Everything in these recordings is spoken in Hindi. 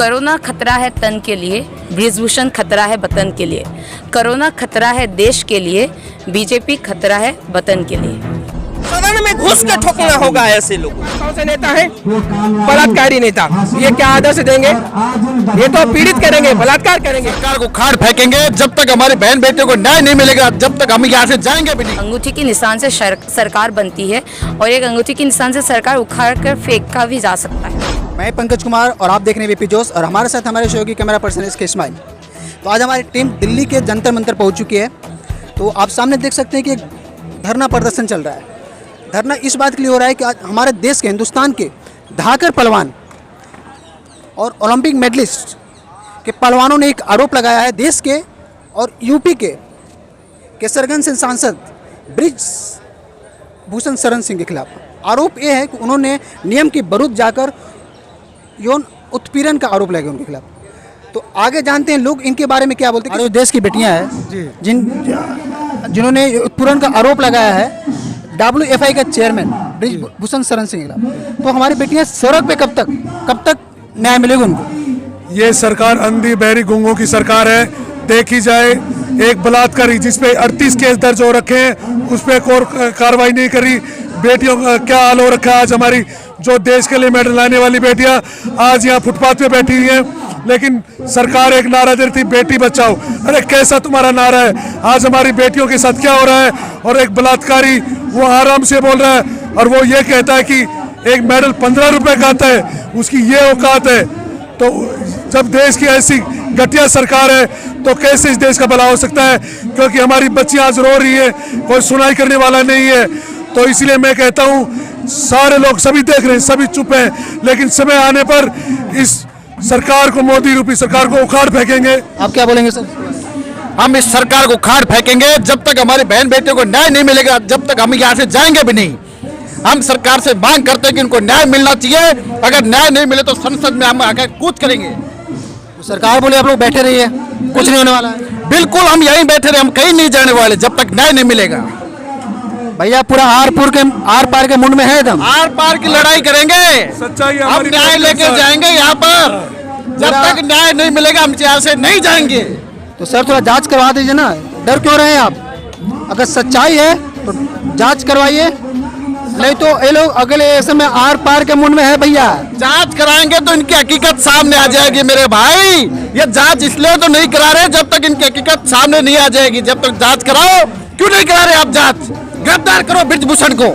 कोरोना खतरा है तन के लिए, ब्रिजभूषण खतरा है वतन के लिए। कोरोना खतरा है देश के लिए, बीजेपी खतरा है वतन के लिए। सदन में घुस के ठोकना होगा ऐसे लोगों को। कौन से नेता है? बलात्कारी नेता। ये क्या आदर्श देंगे? ये तो पीड़ित करेंगे, बलात्कार करेंगे। सरकार को खाड़ फेंकेंगे जब तक हमारे बहन बेटियों को न्याय नहीं मिलेगा, जब तक हम यहाँ से जाएंगे भी नहीं। अंगूठी के निशान से सरकार बनती है और एक अंगूठी के निशान से सरकार उखाड़ कर फेंका भी जा सकता है। मैं पंकज कुमार और आप देख रहे हैं वीपी जोश और हमारे साथ हमारे शो की कैमरा पर्सन इसके इस्माइल। तो आज हमारी टीम दिल्ली के जंतर मंतर पहुंच चुकी है। तो आप सामने देख सकते हैं कि एक धरना प्रदर्शन चल रहा है। धरना इस बात के लिए हो रहा है कि आज हमारे देश के, हिंदुस्तान के धाकर पहलवान और ओलंपिक मेडलिस्ट के पहलवानों ने एक आरोप लगाया है देश के और यूपी के केसरगंज से सांसद ब्रिजभूषण शरण सिंह के खिलाफ। आरोप ये है कि उन्होंने नियम के विरुद्ध जाकर यौन उत्पीड़न का आरोप लगाया उनके खिलाफ। तो आगे जानते हैं लोग इनके बारे में क्या बोलते हैं। जो देश की बेटियां हैं जिन्होंने उत्पीड़न का आरोप लगाया है WFI का चेयरमैन ब्रिजभूषण शरण सिंह के खिलाफ, तो हमारी बेटियां सड़क पे कब तक न्याय मिलेगा उनको? ये सरकार अंधी बहरी गूंगों की सरकार है। देखी जाए एक बलात्कारी जिसपे 38 केस दर्ज हो रखे हैं, उस पर कोई कार्रवाई नहीं करी। बेटियों का क्या हाल हो रखा है। आज हमारी जो देश के लिए मेडल लाने वाली बेटियां आज यहाँ फुटपाथ पे बैठी हुई हैं, लेकिन सरकार एक नारा दे रही थी बेटी बचाओ। अरे कैसा तुम्हारा नारा है? आज हमारी बेटियों के साथ क्या हो रहा है? और एक बलात्कारी वो आराम से बोल रहा है और वो ये कहता है कि एक मेडल 15 रुपए का आता है, उसकी ये औकात है। तो जब देश की ऐसी घटिया सरकार है तो कैसे इस देश का भला हो सकता है? क्योंकि हमारी बच्चियां आज रो रही है, कोई सुनाई करने वाला नहीं है। तो इसलिए मैं कहता हूँ सारे लोग सभी देख रहे हैं, सभी चुप हैं, लेकिन समय आने पर इस सरकार को, मोदी रूपी सरकार को उखाड़ फेंकेंगे। आप क्या बोलेंगे सर? हम इस सरकार को खाड़ फेंकेंगे जब तक हमारी बहन बेटियों को न्याय नहीं मिलेगा, जब तक हम यहाँ से जाएंगे भी नहीं। हम सरकार से मांग करते हैं कि उनको न्याय मिलना चाहिए। अगर न्याय नहीं मिले तो संसद में हम आकर कूच करेंगे। तो सरकार बोले आप लोग बैठे रहिए, कुछ नहीं होने वाला है। बिल्कुल हम यहीं बैठे रहे, हम कहीं नहीं जाने वाले जब तक न्याय नहीं मिलेगा। भैया पूरा आर पार के मुंड में है एकदम। आर पार की लड़ाई करेंगे, सच्चाई हम न्याय लेकर जाएंगे यहाँ पर। जब तक न्याय नहीं मिलेगा हम यहाँ से नहीं जाएंगे। तो सर थोड़ा जांच करवा दीजिए ना, डर क्यों रहे हैं आप? अगर सच्चाई है तो जांच करवाइए, नहीं तो ये लोग अगले समय आर पार के मुंड में है। भैया जांच कराएंगे तो इनकी हकीकत सामने आ जाएगी मेरे भाई। ये जांच इसलिए तो नहीं करा रहे जब तक इनकी हकीकत सामने नहीं आ जाएगी। जब तक जांच कराओ, क्यों नहीं करा रहे आप जांच? गिरफ्तार करो ब्रिजभूषण को।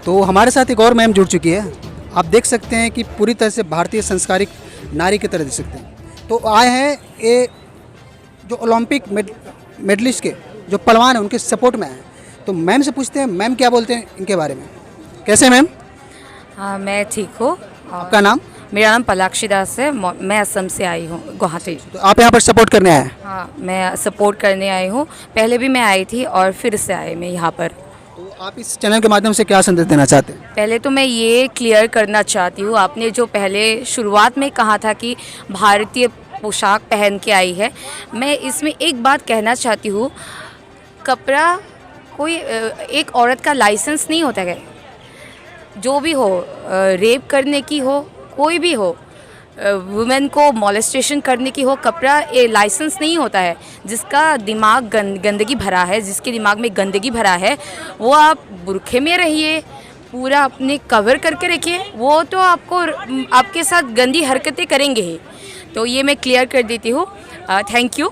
तो हमारे साथ एक और मैम जुड़ चुकी है। आप देख सकते हैं कि पूरी तरह से भारतीय संस्कारिक नारी की तरह देख सकते हैं। तो आए हैं ये जो ओलंपिक मेडलिस्ट के जो पहलवान हैं उनके सपोर्ट में आए हैं। तो मैम से पूछते हैं, मैम क्या बोलते हैं इनके बारे में? कैसे मैम? हाँ, मैं ठीक हूँ। आपका नाम? मेरा नाम पलाक्षी दास है, मैं असम से आई हूँ, गुवाहाटी। तो आप यहाँ पर सपोर्ट करने आए हैं? हाँ, मैं सपोर्ट करने आई हूँ। पहले भी मैं आई थी और फिर से आई मैं यहाँ पर। तो आप इस चैनल के माध्यम से क्या संदेश देना चाहते हैं? पहले तो मैं ये क्लियर करना चाहती हूँ, आपने जो पहले शुरुआत में कहा था कि भारतीय पोशाक पहन के आई है, मैं इसमें एक बात कहना चाहती हूँ। कपड़ा कोई एक औरत का लाइसेंस नहीं होता है। जो भी हो, रेप करने की हो, कोई भी हो, वुमेन को मॉलेस्टेशन करने की हो, कपड़ा ये लाइसेंस नहीं होता है। जिसका दिमाग गंदगी भरा है, जिसके दिमाग में गंदगी भरा है, वो आप बुरखे में रहिए, पूरा अपने कवर करके रखिए, वो तो आपके साथ गंदी हरकतें करेंगे ही। तो ये मैं क्लियर कर देती हूँ। Thank you.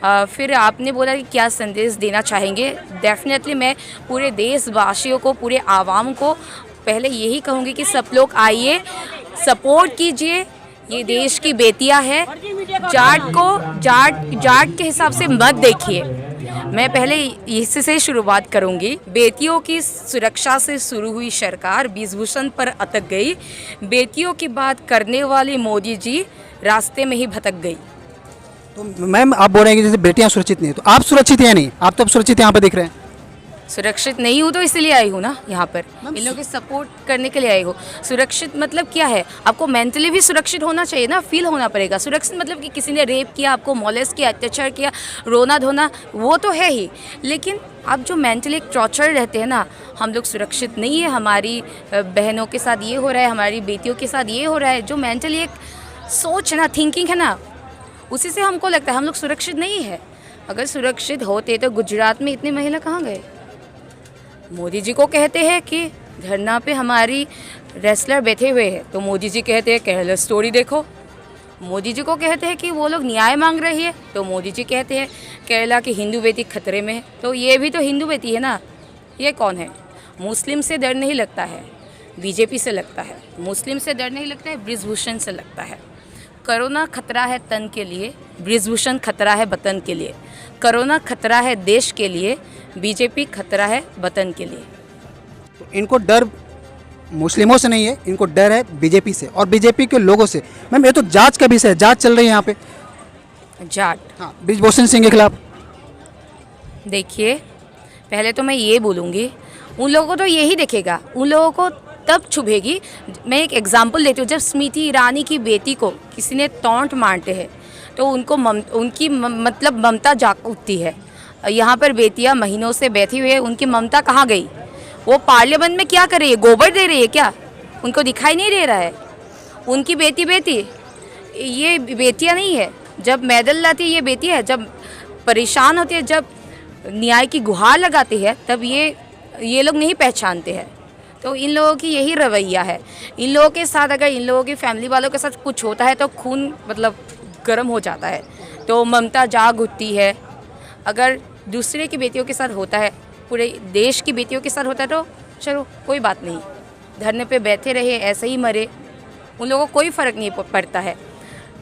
फिर आपने बोला कि क्या संदेश देना चाहेंगे। डेफिनेटली मैं पूरे देशवासियों को, पूरे आवाम को पहले यही कहूँगी कि सब लोग आइए, सपोर्ट कीजिए। ये देश की बेटियां हैं। जाट के हिसाब से मत देखिए। मैं पहले इससे शुरुआत करूंगी। बेटियों की सुरक्षा से शुरू हुई सरकार ब्रिजभूषण पर अटक गई। बेटियों की बात करने वाली मोदी जी रास्ते में ही भटक गई। तो मैम आप बोल रहे हैं कि जैसे बेटियां सुरक्षित नहीं है, तो आप सुरक्षित हैं? नहीं, आप तो अब सुरक्षित यहाँ पर दिख रहे हैं। सुरक्षित नहीं हूँ तो इसलिए आई हूँ ना यहाँ पर, इन लोगों के सपोर्ट करने के लिए आई हूँ। सुरक्षित मतलब क्या है? आपको मेंटली भी सुरक्षित होना चाहिए ना, फील होना पड़ेगा। सुरक्षित मतलब कि किसी ने रेप किया, आपको मॉलेस्ट किया, अत्याचार किया, रोना धोना, वो तो है ही, लेकिन आप जो मेंटली एक टॉर्चर रहते हैं ना, हम लोग सुरक्षित नहीं है। हमारी बहनों के साथ ये हो रहा है, हमारी बेटियों के साथ ये हो रहा है। जो मेंटली एक सोच ना, थिंकिंग है ना, उसी से हमको लगता है हम लोग सुरक्षित नहीं है। अगर सुरक्षित होते तो गुजरात में इतनी महिला कहाँ गए। मोदी जी को कहते हैं कि धरना पे हमारी रेसलर बैठे हुए हैं, तो मोदी जी कहते हैं केरला स्टोरी देखो। मोदी जी को कहते हैं कि वो लोग न्याय मांग रही है, तो मोदी जी कहते हैं केरला की हिंदू बेटी खतरे में है। तो ये भी तो हिंदू बेटी है ना, ये कौन है। मुस्लिम से डर नहीं लगता है, बीजेपी से लगता है। मुस्लिम से डर नहीं लगता है, बृजभूषण से लगता है। कोरोना खतरा है तन के लिए, बृजभूषण खतरा है वतन के लिए। कोरोना खतरा है देश के लिए, बीजेपी खतरा है वतन के लिए। तो इनको डर मुस्लिमों से नहीं है, इनको डर है बीजेपी से और बीजेपी के लोगों से। मैम ये तो जांच का विषय है, जांच चल रही है यहाँ पे। जाट, हाँ, बृजभूषण सिंह के खिलाफ। देखिए पहले तो मैं ये बोलूँगी, उन लोगों को तो यही दिखेगा, उन लोगों को तब चुभेगी। मैं एक एग्जांपल देती हूँ, जब स्मृति ईरानी की बेटी को किसी ने टॉन्ट मारते हैं तो उनको उनकी मतलब ममता जाग उठती है। यहाँ पर बेटियाँ महीनों से बैठी हुई है, उनकी ममता कहाँ गई। वो पार्लियामेंट में क्या कर रही है, गोबर दे रही है क्या, उनको दिखाई नहीं दे रहा है। उनकी बेटी ये बेटियाँ नहीं है, जब मेडल लाती है ये बेटी है, जब परेशान होती है, जब न्याय की गुहार लगाती है, तब ये लोग नहीं पहचानते हैं। तो इन लोगों की यही रवैया है। इन लोगों के साथ अगर इन लोगों की फैमिली वालों के साथ कुछ होता है तो खून मतलब गर्म हो जाता है, तो ममता जाग उठती है। अगर दूसरे की बेटियों के साथ होता है, पूरे देश की बेटियों के साथ होता है, तो चलो कोई बात नहीं, धरने पे बैठे रहे, ऐसे ही मरे, उन लोगों को कोई फ़र्क नहीं पड़ता है।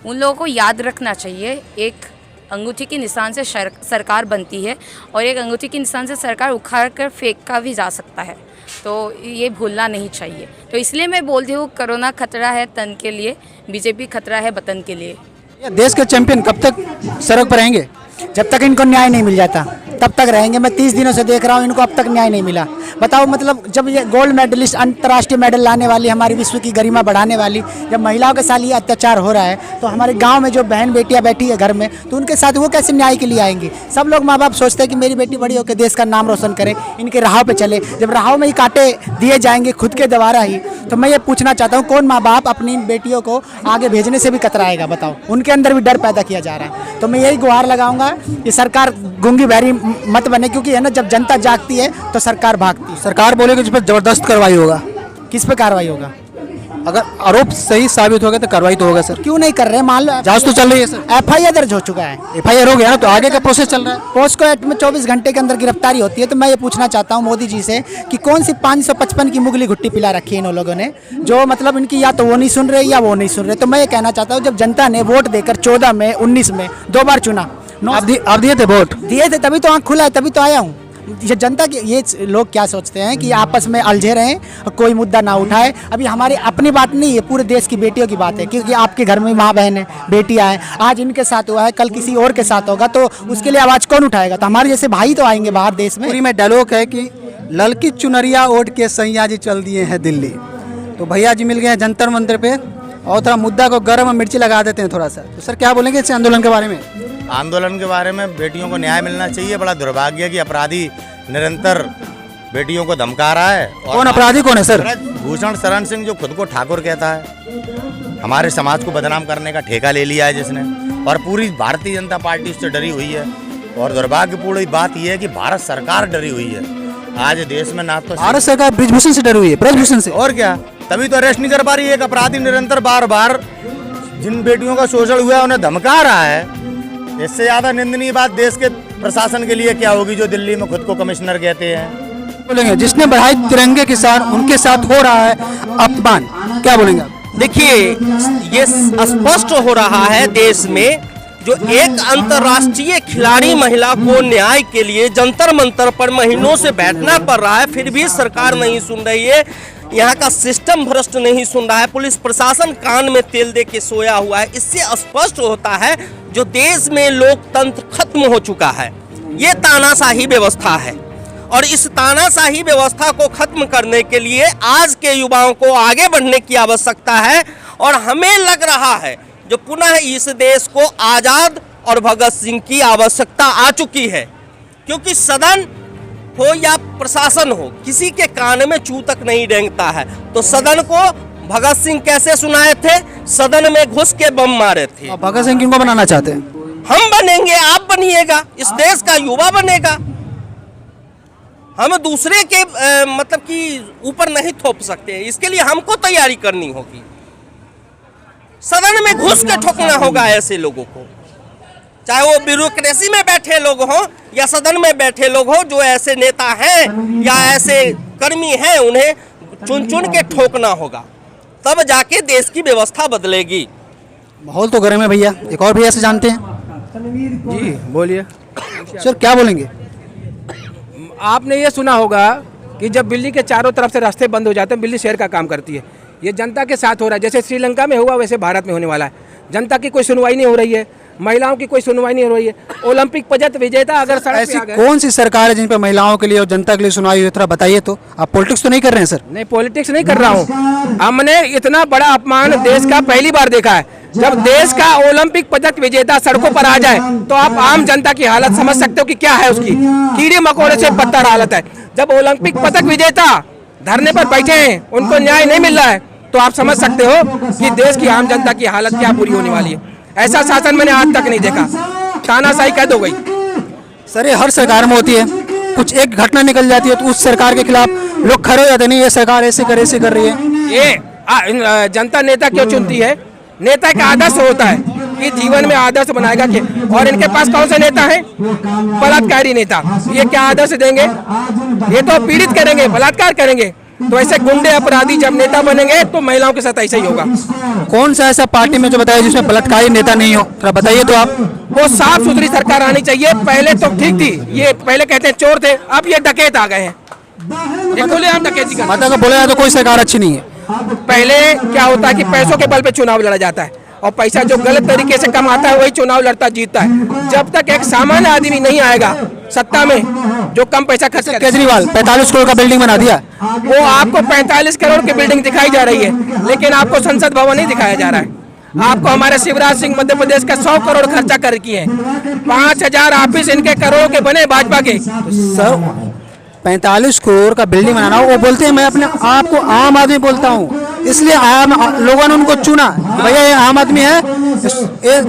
उन लोगों को याद रखना चाहिए, एक अंगूठी के निशान से सरकार बनती है और एक अंगूठी के निशान से सरकार उखाड़ कर फेंका भी जा सकता है, तो ये भूलना नहीं चाहिए। तो इसलिए मैं बोलती हूँ कोरोना खतरा है तन के लिए, बीजेपी खतरा है वतन के लिए। ये देश के चैंपियन कब तक सड़क पर रहेंगे? जब तक इनको न्याय नहीं मिल जाता तब तक रहेंगे। मैं 30 दिनों से देख रहा हूँ, इनको अब तक न्याय नहीं मिला। बताओ, मतलब जब ये गोल्ड मेडलिस्ट, अंतर्राष्ट्रीय मेडल लाने वाली, हमारी विश्व की गरिमा बढ़ाने वाली, जब महिलाओं के साथ ये अत्याचार हो रहा है, तो हमारे गांव में जो बहन बेटियां बैठी है घर में, तो उनके साथ वो कैसे न्याय के लिए आएंगी। सब लोग माँ बाप सोचते हैं कि मेरी बेटी बड़ी होकर देश का नाम रोशन करे, इनके राह पे चले। जब राहों में ही कांटे दिए जाएंगे खुद के द्वारा ही, तो मैं ये पूछना चाहता हूँ, कौन माँ बाप अपनी बेटियों को आगे भेजने से भी कतराएगा। बताओ, उनके अंदर भी डर पैदा किया जा रहा है। तो मैं यही गुहार लगाऊंगा कि सरकार गूंगी बहरी मत बने, क्योंकि है ना, जब जनता जागती है तो सरकार भागती है। सरकार बोलेगी जिस पर जबरदस्त कार्रवाई होगा। किस पे कार्रवाई होगा? अगर आरोप सही साबित हो गया तो कार्रवाई तो होगा सर। क्यों नहीं कर रहे? मान लो जांच तो चल रही है सर, FIR दर्ज हो चुका है। FIR हो गया ना, तो आगे का प्रोसेस चल रहा है। पोस्को एक्ट में 24 घंटे के अंदर गिरफ्तारी होती है। तो मैं ये पूछना चाहता हूँ मोदी जी से कि कौन सी 555 की मुगली घुट्टी पिला रखी है इन लोगों ने, जो मतलब इनकी या तो वो नहीं सुन रहे या वो नहीं सुन रहे। तो मैं ये कहना चाहता हूँ, जब जनता ने वोट देकर 14 में 19 में 2 बार चुना, आप दिए थे वोट? दिए थे, तभी तो आँख खुला है, तभी तो आया हूँ। ये जनता की, ये लोग क्या सोचते हैं कि आपस में अलझे रहें और कोई मुद्दा ना उठाए। अभी हमारी अपनी बात नहीं है, पूरे देश की बेटियों की बात है, क्योंकि आपके घर में माँ बहन है, बेटियाँ हैं। आज इनके साथ हुआ है, कल किसी और के साथ होगा, तो उसके लिए आवाज़ कौन उठाएगा? तो हमारे जैसे भाई तो आएंगे बाहर देश में। पूरी में डायलॉग है कि ललकी चुनरिया ओढ़ के सैया जी चल दिए हैं दिल्ली। तो भैया जी मिल गए हैं जंतर मंतर पे और थोड़ा मुद्दा को गर्म और मिर्ची लगा देते हैं थोड़ा सा। तो सर क्या बोलेंगे इस आंदोलन के बारे में? आंदोलन के बारे में बेटियों को न्याय मिलना चाहिए। बड़ा दुर्भाग्य है कि अपराधी निरंतर बेटियों को धमका रहा है। कौन अपराधी कौन है सर? भूषण शरण सिंह, जो खुद को ठाकुर कहता है, हमारे समाज को बदनाम करने का ठेका ले लिया है जिसने, और पूरी भारतीय जनता पार्टी उससे डरी हुई है। और दुर्भाग्यपूर्ण बात यह है कि भारत सरकार डरी हुई है। आज देश में ना तो भारत सरकार बृजभूषण से डरी हुई है, बृजभूषण से, और क्या, तभी तो अरेस्ट नहीं कर पा रही है। एक अपराधी निरंतर बार बार जिन बेटियों का शोषण हुआ है उन्हें धमका रहा है। इससे ज्यादा निंदनीय बात देश के प्रशासन के लिए क्या होगी, जो दिल्ली में खुद को कमिश्नर कहते हैं। बोलेंगे जिसने बढ़ाई तिरंगे के साथ उनके साथ हो रहा है अपमान, क्या बोलेंगे आप? देखिए, ये स्पष्ट हो रहा है देश में, जो एक अंतर्राष्ट्रीय खिलाड़ी महिला को न्याय के लिए जंतर मंतर पर महीनों से बैठना पड़ रहा है, फिर भी सरकार नहीं सुन रही है। यहाँ का सिस्टम भ्रष्ट नहीं सुन रहा है, पुलिस प्रशासन कान में तेल दे के सोया हुआ है। इससे स्पष्ट होता है जो देश में लोकतंत्र खत्म हो चुका है। ये तानाशाही व्यवस्था है और इस तानाशाही व्यवस्था को खत्म करने के लिए आज के युवाओं को आगे बढ़ने की आवश्यकता है। और हमें लग रहा है जो पुनः इस देश को आज़ाद और भगत सिंह की आवश्यकता आ चुकी है, क्योंकि सदन हो या प्रशासन हो, किसी के कान में चू तक नहीं रेंगता है। तो सदन को भगत सिंह कैसे सुनाए थे? सदन में घुस के बम मारे थे। और भगत सिंह किनको बनाना चाहते हैं? हम बनेंगे, आप बनिएगा, इस देश का युवा बनेगा। हम दूसरे के मतलब कि ऊपर नहीं थोप सकते हैं, इसके लिए हमको तैयारी करनी होगी। सदन में घुस के ठोकना होगा ऐसे लोगों को, चाहे वो ब्यूरोक्रेसी में बैठे लोग हों या सदन में बैठे लोग हों। जो ऐसे नेता हैं या ऐसे कर्मी हैं, उन्हें चुन चुन के ठोकना होगा, तब जाके देश की व्यवस्था बदलेगी। माहौल तो गर्म है भैया। एक और भैया से जानते हैं। जी बोलिए। सर क्या बोलेंगे? आपने ये सुना होगा कि जब दिल्ली के चारों तरफ से रास्ते बंद हो जाते हैं, दिल्ली शहर का काम करती है। ये जनता के साथ हो रहा है, जैसे श्रीलंका में हुआ वैसे भारत में होने वाला है। जनता की कोई सुनवाई नहीं हो रही है, महिलाओं की कोई सुनवाई नहीं हो रही है। ओलंपिक पदक विजेता अगर सड़क ऐसी पे आ गए, कौन सी सरकार है जिन पे महिलाओं के लिए और जनता के लिए सुनवाई हुई? थोड़ा बताइए तो। आप पॉलिटिक्स तो नहीं कर रहे हैं सर? नहीं पॉलिटिक्स नहीं कर रहा हूँ। हमने इतना बड़ा अपमान देश का पहली बार देखा है। जब देश का ओलंपिक पदक विजेता सड़कों पर आ जाए तो आप आम जनता की हालत समझ सकते हो कि क्या है उसकी। कीड़े मकोड़े से बदतर हालत है। जब ओलंपिक पदक विजेता धरने पर बैठे हैं, उनको न्याय नहीं मिल रहा है, तो आप समझ सकते हो कि देश की आम जनता की हालत क्या बुरी होने वाली है। ऐसा शासन मैंने आज तक नहीं देखा। तानाशाही कैद हो गई। सर ये हर सरकार में होती है, कुछ एक घटना निकल जाती है तो उस सरकार के खिलाफ लोग खड़े हो जाते हैं, नहीं ये सरकार ऐसे कर रही है। ये जनता नेता क्यों चुनती है? नेता का आदर्श होता है कि जीवन में आदर्श बनाएगा कि, और इनके पास कौन से नेता हैं? बलात्कारी नेता। ये क्या आदर्श देंगे? ये तो पीड़ित करेंगे, बलात्कार करेंगे। तो ऐसे गुंडे अपराधी जब नेता बनेंगे तो महिलाओं के साथ ऐसा ही होगा। कौन सा ऐसा पार्टी में जो बताया जिसमें बलात्कारी नेता नहीं हो? थोड़ा बताइए तो आप। वो साफ सुथरी सरकार आनी चाहिए। पहले तो ठीक थी, ये पहले कहते हैं चोर थे, अब ये डकैत आ गए हैं। ये खुलेआम डकैती करते हैं। मतलब बोला जाए तो कोई सरकार अच्छी नहीं है। पहले क्या होता है कि पैसों के बल पे चुनाव लड़ा जाता है, और पैसा जो गलत तरीके से कमाता है वही चुनाव लड़ता जीतता है। जब तक एक सामान्य आदमी नहीं आएगा सत्ता में जो कम पैसा खर्च करता है। केजरीवाल 45 करोड़ का बिल्डिंग बना दिया। वो आपको 45 करोड़ की बिल्डिंग दिखाई जा रही है, लेकिन आपको संसद भवन नहीं दिखाया जा रहा है। आपको हमारे शिवराज सिंह मध्य प्रदेश का 100 करोड़ खर्चा कर किए हैं। 5000 ऑफिस इनके करोड़ों के बने भाजपा के। सर 45 करोड़ का बिल्डिंग बनाना, वो बोलते हैं मैं अपने आप को आम आदमी बोलता हूँ, इसलिए आम लोगों ने उनको चुना। भैया ये आम आदमी है, ये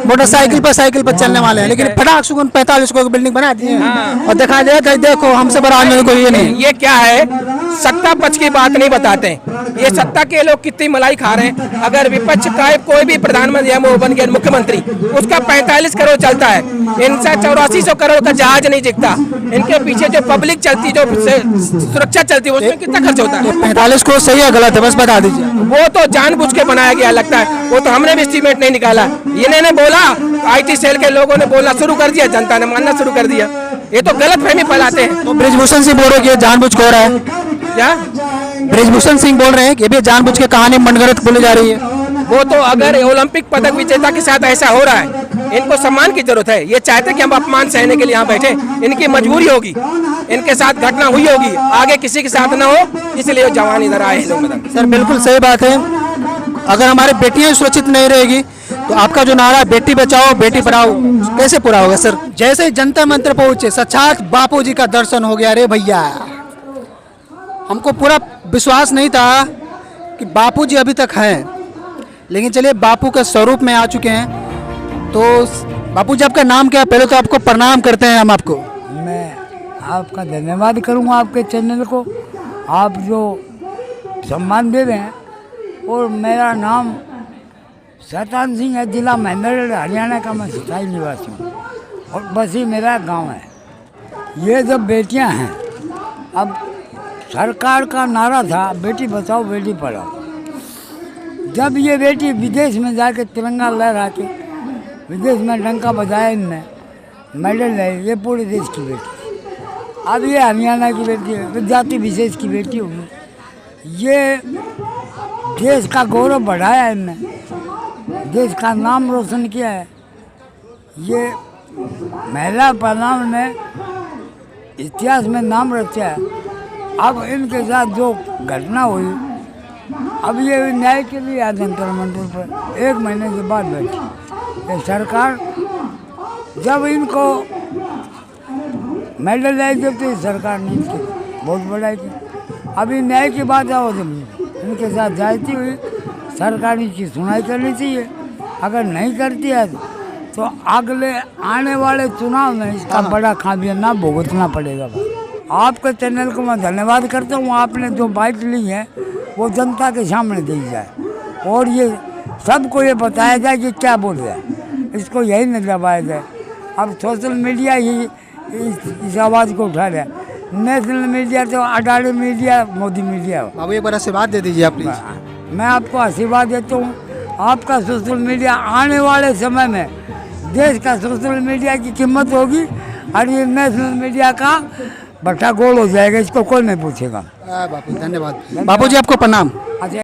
मोटरसाइकिल पर साइकिल पर चलने वाले हैं, लेकिन फटाक से 45 करोड़ की बिल्डिंग बना दी है और दिखा दिया देखो हमसे बड़ा आदमी कोई ये नहीं। ये क्या है? सत्ता पक्ष की बात नहीं बताते हैं। ये सत्ता के लोग कितनी मलाई खा रहे हैं। अगर विपक्ष का कोई भी प्रधानमंत्री या वो बन गया मुख्यमंत्री, उसका 45 करोड़ चलता है। इनसे 8400 करोड़ का जहाज नहीं दिखता। इनके पीछे जो पब्लिक चलती, जो सुरक्षा चलती है, उसमें कितना खर्च होता है? 45 करोड़ सही है गलत है बस बता दीजिए। वो तो जानबूझ के बनाया गया लगता है। वो तो हमने भी एस्टीमेट नहीं निकाला। इन्होंने बोला, IT सेल के लोगों ने बोलना शुरू कर दिया, जनता ने मानना शुरू कर दिया। ये तो गलत फहमी फैलाते हैं। तो ब्रिजभूषण सिंह बोल रहे हैं कि जानबूझ के हो रहा है। क्या ब्रिजभूषण सिंह बोल रहे हैं कि ये भी जानबूझ के कहानी मनगढ़ंत बोली जा रही है। वो तो अगर ओलंपिक पदक विजेता के साथ ऐसा हो रहा है, इनको सम्मान की जरूरत है। ये चाहते कि हम अपमान सहने के लिए यहाँ बैठे, इनकी मजबूरी होगी, इनके साथ घटना हुई होगी, आगे किसी के साथ ना हो, इसलिए जवान इधर आए हैं लोग। सर बिल्कुल सही बात है। अगर हमारी बेटियां सुरक्षित नहीं रहेगी तो आपका जो नारा है बेटी बचाओ बेटी पढ़ाओ कैसे पूरा होगा? सर जैसे ही जंतर मंतर पहुंचे साक्षात बापू जी का दर्शन हो गया। रे भैया हमको पूरा विश्वास नहीं था कि बापू जी अभी तक हैं, लेकिन चलिए बापू के स्वरूप में आ चुके हैं। तो बापू जी आपका नाम क्या है? पहले तो आपको प्रणाम करते हैं हम आपको। मैं आपका धन्यवाद करूंगा आपके चैनल को, आप जो सम्मान दे रहे हैं। और मेरा नाम शैतान सिंह है, जिला महेंद्रगढ़ हरियाणा का मैं स्थायी निवासी हूँ और बस ही मेरा गांव है। ये जब बेटियां हैं, अब सरकार का नारा था बेटी बचाओ बेटी पढ़ाओ। जब ये बेटी विदेश में जाके तिरंगा लहरा के विदेश में डंका बजाया, इनने मेडल लाई, ये पूरे देश की बेटी। अब ये हरियाणा की बेटी है, जाति विशेष की बेटी होगी। ये देश का गौरव बढ़ाया इनने, देश का नाम रोशन किया है। ये महिला प्रधान में इतिहास में नाम रचा है। अब इनके साथ जो घटना हुई, अब ये न्याय के लिए आज जंतर मंतर पर 1 महीने के बाद बैठी। ये सरकार जब इनको मेडल लाई देती, सरकार ने इनकी बहुत बढ़ाई की। अभी न्याय की बात आओ, इनके साथ जाती हुई सरकार की सुनाई करनी चाहिए। अगर नहीं करती है तो अगले आने वाले चुनाव में इसका बड़ा खामियाजा भुगतना पड़ेगा। आपके चैनल को मैं धन्यवाद करता हूँ, आपने जो बाइट ली है वो जनता के सामने दी जाए और ये सबको ये बताया जाए कि क्या बोल रहे हैं, इसको यही नहीं दबाया जाए। अब सोशल मीडिया ही इस आवाज़ को उठा रहा है, नेशनल मीडिया तो अडानी मीडिया, मोदी मीडिया। बाबू एक बार आशीर्वाद दे दीजिए आप प्लीज़। मैं आपको आशीर्वाद देता हूँ, आपका सोशल मीडिया आने वाले समय में देश का सोशल मीडिया की कीमत होगी और ये नेशनल मीडिया का भट्टा गोल हो जाएगा, इसको कोई नहीं पूछेगा। बापू धन्यवाद। बापू जी आपको प्रणाम।